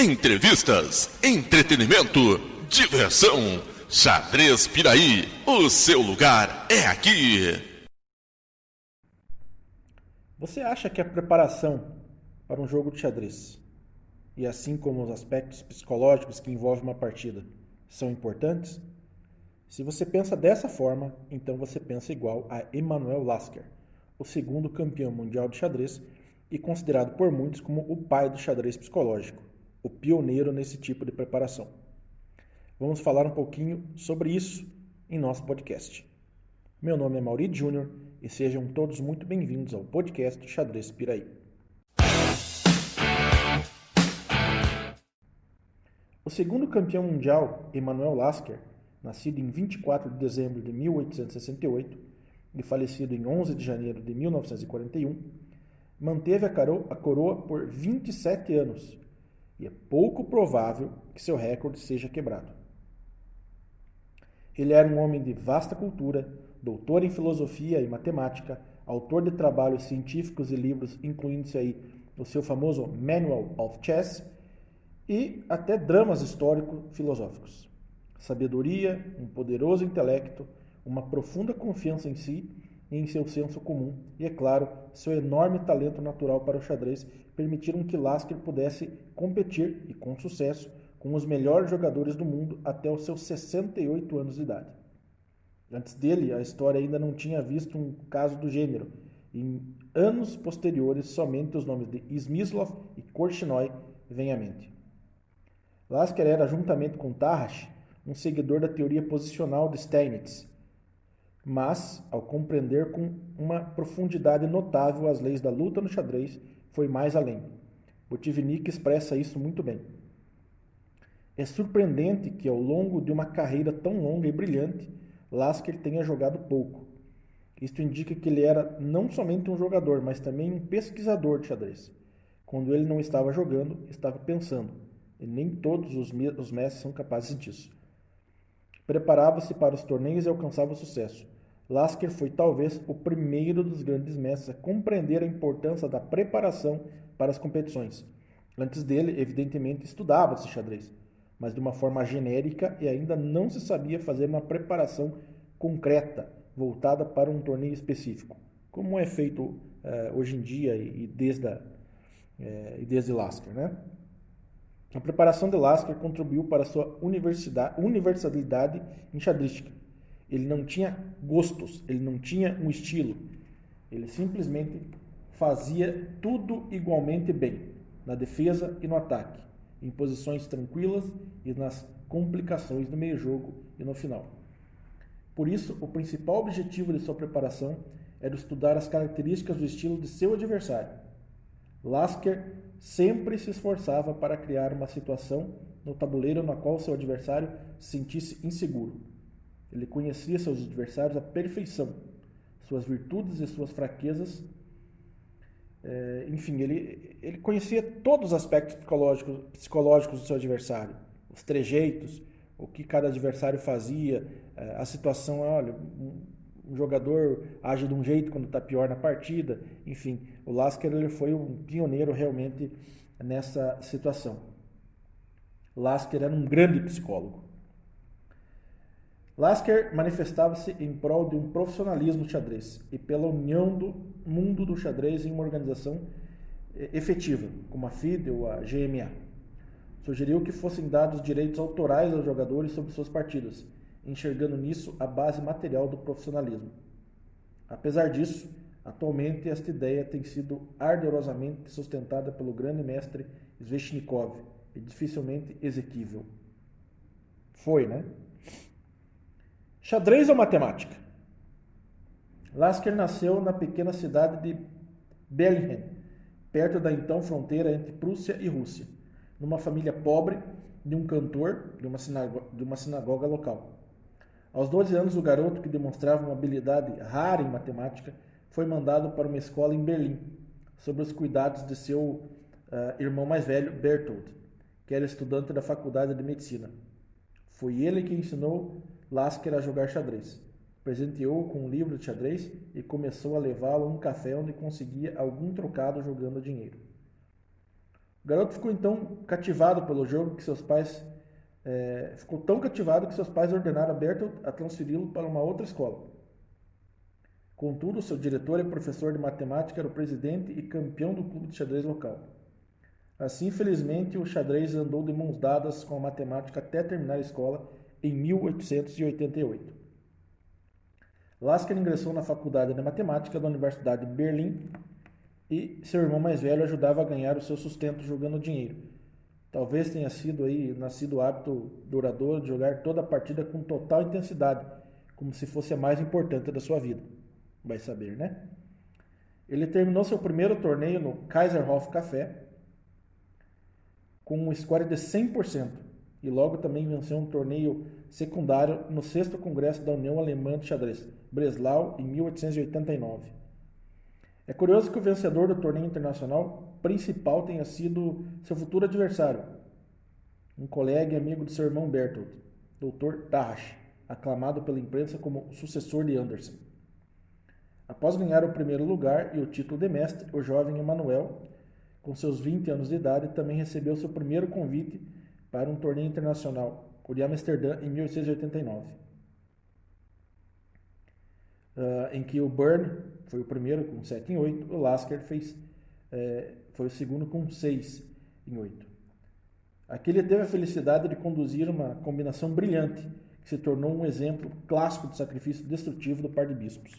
Entrevistas, entretenimento, diversão. Xadrez Piraí, o seu lugar é aqui. Você acha que a preparação para um jogo de xadrez, e assim como os aspectos psicológicos que envolvem uma partida, são importantes? Se você pensa dessa forma, então você pensa igual a Emanuel Lasker, o segundo campeão mundial de xadrez e considerado por muitos como o pai do xadrez psicológico, o pioneiro nesse tipo de preparação. Vamos falar um pouquinho sobre isso em nosso podcast. Meu nome é Mauri Júnior e sejam todos muito bem-vindos ao podcast Xadrez Piraí. O segundo campeão mundial, Emanuel Lasker, nascido em 24 de dezembro de 1868 e falecido em 11 de janeiro de 1941, manteve a coroa por 27 anos e é pouco provável que seu recorde seja quebrado. Ele era um homem de vasta cultura, doutor em filosofia e matemática, autor de trabalhos científicos e livros, incluindo-se aí o seu famoso Manual of Chess e até dramas histórico-filosóficos. Sabedoria, um poderoso intelecto, uma profunda confiança em si e em seu senso comum e, é claro, seu enorme talento natural para o xadrez permitiram que Lasker pudesse competir, e com sucesso, com os melhores jogadores do mundo até os seus 68 anos de idade. Antes dele, a história ainda não tinha visto um caso do gênero. Em anos posteriores, somente os nomes de Smyslov e Korchnoi vêm à mente. Lasker era, juntamente com Tarrasch, um seguidor da teoria posicional de Steinitz, mas, ao compreender com uma profundidade notável as leis da luta no xadrez, foi mais além. Botvinnik expressa isso muito bem. É surpreendente que, ao longo de uma carreira tão longa e brilhante, Lasker tenha jogado pouco. Isto indica que ele era não somente um jogador, mas também um pesquisador de xadrez. Quando ele não estava jogando, estava pensando, e nem todos os mestres são capazes disso. Preparava-se para os torneios e alcançava o sucesso. Lasker foi talvez o primeiro dos grandes mestres a compreender a importância da preparação para as competições. Antes dele, evidentemente, estudava-se xadrez, mas de uma forma genérica e ainda não se sabia fazer uma preparação concreta, voltada para um torneio específico, como é feito hoje em dia e desde Lasker, né? A preparação de Lasker contribuiu para sua universalidade enxadrística. Ele não tinha gostos, ele não tinha um estilo. Ele simplesmente fazia tudo igualmente bem, na defesa e no ataque, em posições tranquilas e nas complicações do meio-jogo e no final. Por isso, o principal objetivo de sua preparação era estudar as características do estilo de seu adversário. Lasker sempre se esforçava para criar uma situação no tabuleiro na qual seu adversário se sentisse inseguro. Ele conhecia seus adversários à perfeição, suas virtudes e suas fraquezas. Enfim, ele conhecia todos os aspectos psicológicos do seu adversário, os trejeitos, o que cada adversário fazia, a situação, olha, um jogador age de um jeito quando está pior na partida. Enfim, o Lasker ele foi um pioneiro realmente nessa situação. Lasker era um grande psicólogo. Lasker manifestava-se em prol de um profissionalismo do xadrez e pela união do mundo do xadrez em uma organização efetiva, como a FIDE ou a GMA. Sugeriu que fossem dados direitos autorais aos jogadores sobre suas partidas, enxergando nisso a base material do profissionalismo. Apesar disso, atualmente esta ideia tem sido ardorosamente sustentada pelo grande mestre Sveshnikov e dificilmente exequível. Foi, né? Xadrez ou matemática? Lasker nasceu na pequena cidade de Berlin, perto da então fronteira entre Prússia e Rússia, numa família pobre de um cantor de uma sinagoga local. Aos 12 anos, o garoto, que demonstrava uma habilidade rara em matemática, foi mandado para uma escola em Berlim, sob os cuidados de seu irmão mais velho, Bertold, que era estudante da faculdade de medicina. Foi ele que ensinou Lasker a jogar xadrez. Presenteou-o com um livro de xadrez e começou a levá-lo a um café onde conseguia algum trocado jogando dinheiro. O garoto ficou então cativado pelo jogo que seus pais ficou tão cativado que seus pais ordenaram a Bertolt a transferi-lo para uma outra escola. Contudo, seu diretor e professor de matemática era o presidente e campeão do clube de xadrez local. Assim, infelizmente, o xadrez andou de mãos dadas com a matemática até terminar a escola em 1888. Lasker ingressou na Faculdade de Matemática da Universidade de Berlim e seu irmão mais velho ajudava a ganhar o seu sustento jogando dinheiro. Talvez tenha sido nascido o hábito duradouro de jogar toda a partida com total intensidade, como se fosse a mais importante da sua vida. Vai saber, né? Ele terminou seu primeiro torneio no Kaiserhof Café com um score de 100% e logo também venceu um torneio secundário no 6º Congresso da União Alemã de Xadrez, Breslau, em 1889. É curioso que o vencedor do torneio internacional principal tenha sido seu futuro adversário, um colega e amigo de seu irmão Bertolt, Dr. Tarrasch, aclamado pela imprensa como o sucessor de Anderson. Após ganhar o primeiro lugar e o título de mestre, o jovem Emanuel, com seus 20 anos de idade, também recebeu seu primeiro convite para um torneio internacional, o de Amsterdã, em 1889, em que o Byrne foi o primeiro com 7 em 8, o Lasker foi o segundo com 6 em 8. Aqui ele teve a felicidade de conduzir uma combinação brilhante, que se tornou um exemplo clássico de sacrifício destrutivo do par de bispos.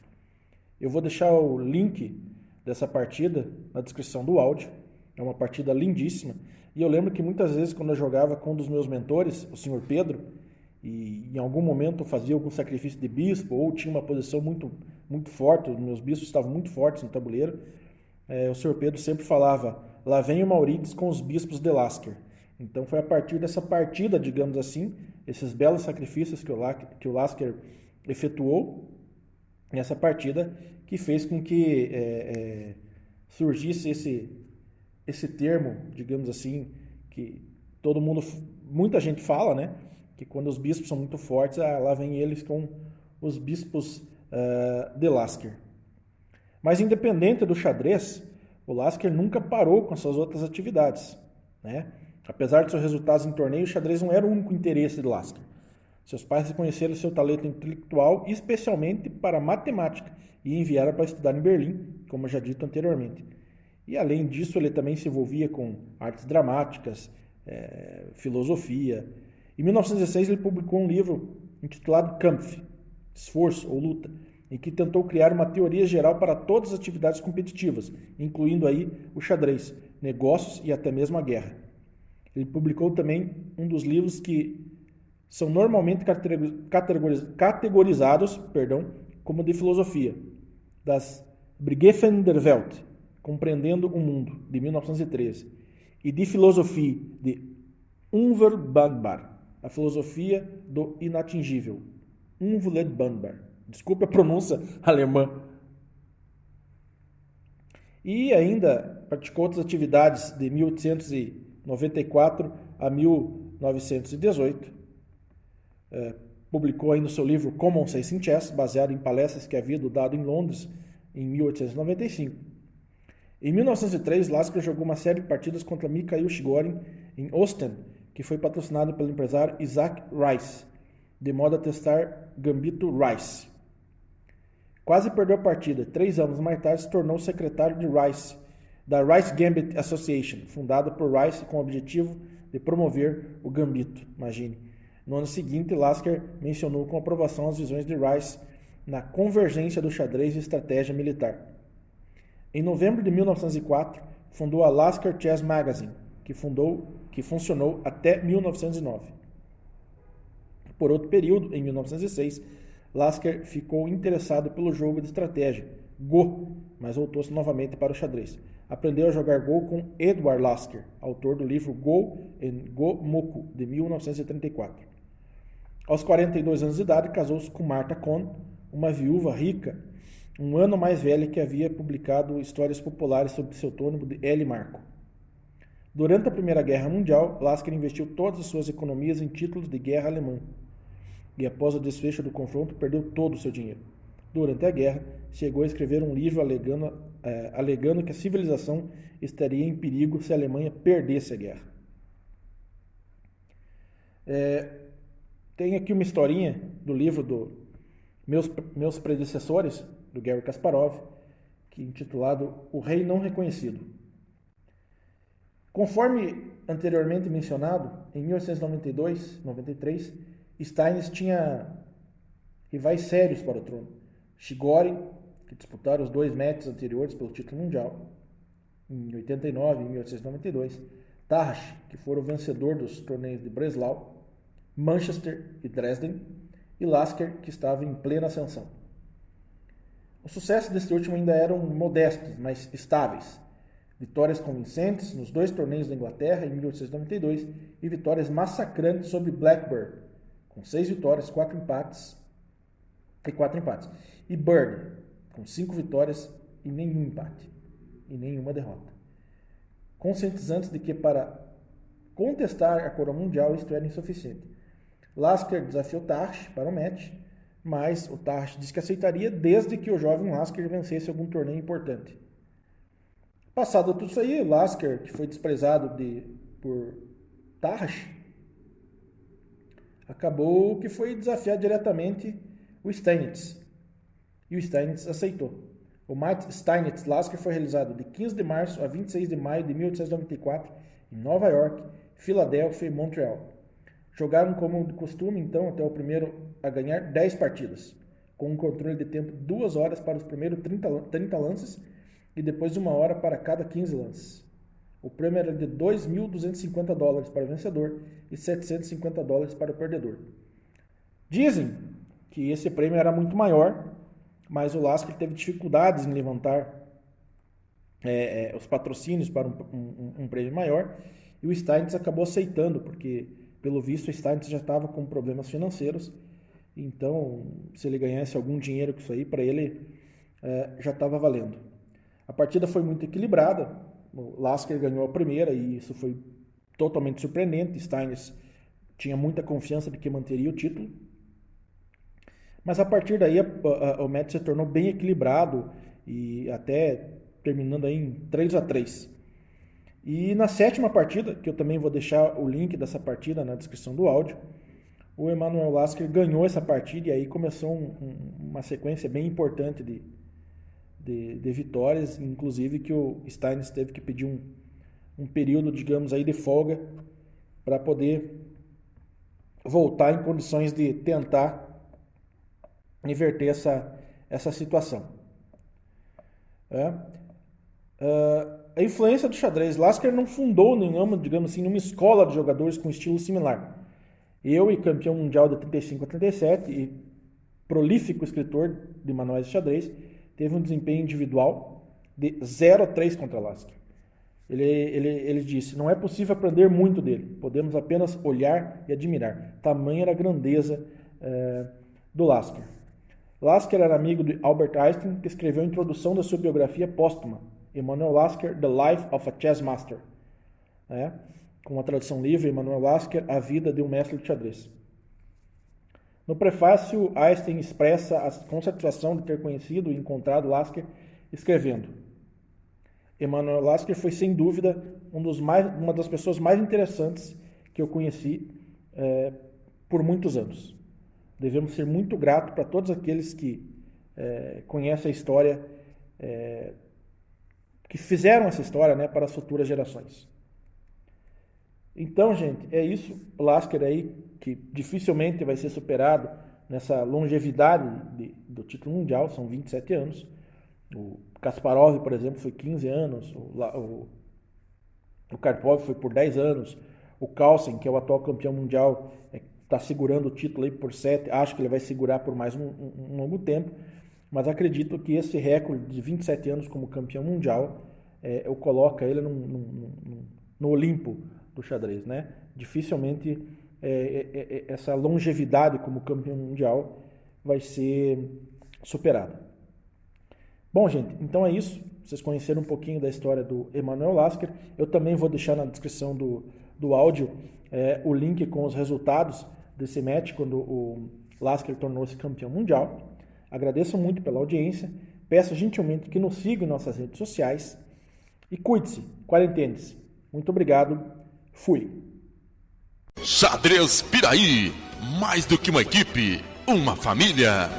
Eu vou deixar o link dessa partida na descrição do áudio. É uma partida lindíssima. E eu lembro que muitas vezes quando eu jogava com um dos meus mentores, o Sr. Pedro, e em algum momento eu fazia algum sacrifício de bispo ou tinha uma posição muito, muito forte, os meus bispos estavam muito fortes no tabuleiro, o Sr. Pedro sempre falava, lá vem o Maurides com os bispos de Lasker. Então foi a partir dessa partida, digamos assim, esses belos sacrifícios que o Lasker efetuou nessa partida, que fez com que surgisse esse termo, digamos assim, que muita gente fala, né? Que quando os bispos são muito fortes, lá vem eles com os bispos de Lasker. Mas independente do xadrez, o Lasker nunca parou com suas outras atividades, né? Apesar de seus resultados em torneio, o xadrez não era o único interesse de Lasker. Seus pais reconheceram seu talento intelectual, especialmente para matemática, e enviaram para estudar em Berlim, como já dito anteriormente. E além disso, ele também se envolvia com artes dramáticas, filosofia. Em 1916, ele publicou um livro intitulado Kampf, Esforço ou Luta, em que tentou criar uma teoria geral para todas as atividades competitivas, incluindo aí o xadrez, negócios e até mesmo a guerra. Ele publicou também um dos livros que são normalmente categorizados como de filosofia, das Begriffen der Welt, Compreendendo o Mundo, de 1913, e de filosofia, de Unverwundbar, a filosofia do inatingível, Unverwundbar. Desculpe a pronúncia alemã. E ainda praticou outras atividades de 1894 a 1918. Publicou ainda o seu livro Common Sense in Chess, baseado em palestras que havia dado em Londres em 1895. Em 1903, Lasker jogou uma série de partidas contra Mikhail Chigorin em Ostend, que foi patrocinado pelo empresário Isaac Rice, de modo a testar Gambito Rice. Quase perdeu a partida. 3 anos mais tarde, se tornou secretário de Rice, da Rice Gambit Association, fundada por Rice com o objetivo de promover o Gambito. Imagine. No ano seguinte, Lasker mencionou com aprovação as visões de Rice na convergência do xadrez e estratégia militar. Em novembro de 1904, fundou a Lasker Chess Magazine, que funcionou até 1909. Por outro período, em 1906, Lasker ficou interessado pelo jogo de estratégia, Go, mas voltou-se novamente para o xadrez. Aprendeu a jogar Go com Edward Lasker, autor do livro Go and Go-Moku, de 1934. Aos 42 anos de idade, casou-se com Martha Cohn, uma viúva rica, um ano mais velha, que havia publicado histórias populares sob o pseudônimo de L. Marco. Durante a Primeira Guerra Mundial, Lasker investiu todas as suas economias em títulos de guerra alemão e, após o desfecho do confronto, perdeu todo o seu dinheiro. Durante a guerra, chegou a escrever um livro alegando que a civilização estaria em perigo se a Alemanha perdesse a guerra. Tem aqui uma historinha do livro dos meus predecessores, do Garry Kasparov, que é intitulado O Rei Não Reconhecido. Conforme anteriormente mencionado, em 1892-93, Steinitz tinha rivais sérios para o trono. Shigori, que disputaram os 2 matches anteriores pelo título mundial, em 89 e 1892. Tarrasch, que foi o vencedor dos torneios de Breslau, Manchester e Dresden, e Lasker, que estava em plena ascensão. Os sucessos deste último ainda eram modestos, mas estáveis. Vitórias convincentes nos 2 torneios da Inglaterra em 1892 e vitórias massacrantes sobre Blackburn, com 6 vitórias, 4 empates. E Bird, com 5 vitórias e nenhum empate, e nenhuma derrota. Conscientizantes de que para contestar a coroa mundial isto era insuficiente. Lasker desafiou Tarrasch para o match, mas o Tarrasch disse que aceitaria desde que o jovem Lasker vencesse algum torneio importante. Passado tudo isso aí, Lasker, que foi desprezado por Tarrasch, acabou que foi desafiar diretamente o Steinitz. E o Steinitz aceitou. O match Steinitz-Lasker foi realizado de 15 de março a 26 de maio de 1894 em Nova York, Filadélfia e Montreal. Jogaram como de costume, então, até o primeiro a ganhar 10 partidas, com um controle de tempo 2 horas para os primeiros 30 lances e depois 1 hora para cada 15 lances. O prêmio era de $2.250 para o vencedor e $750 para o perdedor. Dizem que esse prêmio era muito maior, mas o Lasker teve dificuldades em levantar os patrocínios para um prêmio maior, e o Steinitz acabou aceitando, porque, pelo visto, o Steinitz já estava com problemas financeiros, então, se ele ganhasse algum dinheiro com isso aí, para ele já estava valendo. A partida foi muito equilibrada, o Lasker ganhou a primeira, e isso foi totalmente surpreendente. Steinitz tinha muita confiança de que manteria o título, mas a partir daí o match se tornou bem equilibrado, e até terminando aí em 3-3. E na 7ª partida, que eu também vou deixar o link dessa partida na descrição do áudio, o Emanuel Lasker ganhou essa partida, e aí começou uma sequência bem importante de vitórias, inclusive que o Steinitz teve que pedir um período, digamos, aí de folga para poder voltar em condições de tentar inverter essa situação. A influência do xadrez. Lasker não fundou nenhuma, digamos assim, nenhuma escola de jogadores com estilo similar. E campeão mundial de 35 a 37 e prolífico escritor de manuais de xadrez, teve um desempenho individual de 0-3 contra Lasker. Ele disse: não é possível aprender muito dele, podemos apenas olhar e admirar. Tamanha era a grandeza do Lasker. Lasker era amigo de Albert Einstein, que escreveu a introdução da sua biografia póstuma, Emanuel Lasker, The Life of a Chess Master. Com a tradução livre, Emanuel Lasker, A Vida de um Mestre de Xadrez. No prefácio, Einstein expressa com satisfação de ter conhecido e encontrado Lasker, escrevendo: Emanuel Lasker foi, sem dúvida, uma das pessoas mais interessantes que eu conheci por muitos anos. Devemos ser muito gratos para todos aqueles que conhecem a história, que fizeram essa história, para as futuras gerações. Então, gente, é isso. O Lasker aí, que dificilmente vai ser superado nessa longevidade do título mundial, são 27 anos. O Kasparov, por exemplo, foi 15 anos, o Karpov foi por 10 anos, o Carlsen, que é o atual campeão mundial, está segurando o título aí por 7, acho que ele vai segurar por mais um longo tempo, mas acredito que esse recorde de 27 anos como campeão mundial, coloca ele no Olimpo do xadrez, Dificilmente essa longevidade como campeão mundial vai ser superada. Bom, gente, então é isso. Vocês conheceram um pouquinho da história do Emanuel Lasker. Eu também vou deixar na descrição do áudio o link com os resultados desse match, quando o Lasker tornou-se campeão mundial. Agradeço muito pela audiência. Peço gentilmente que nos sigam em nossas redes sociais e cuide-se, quarentene-se. Muito obrigado. Fui. Xadrez Piraí, mais do que uma equipe, uma família.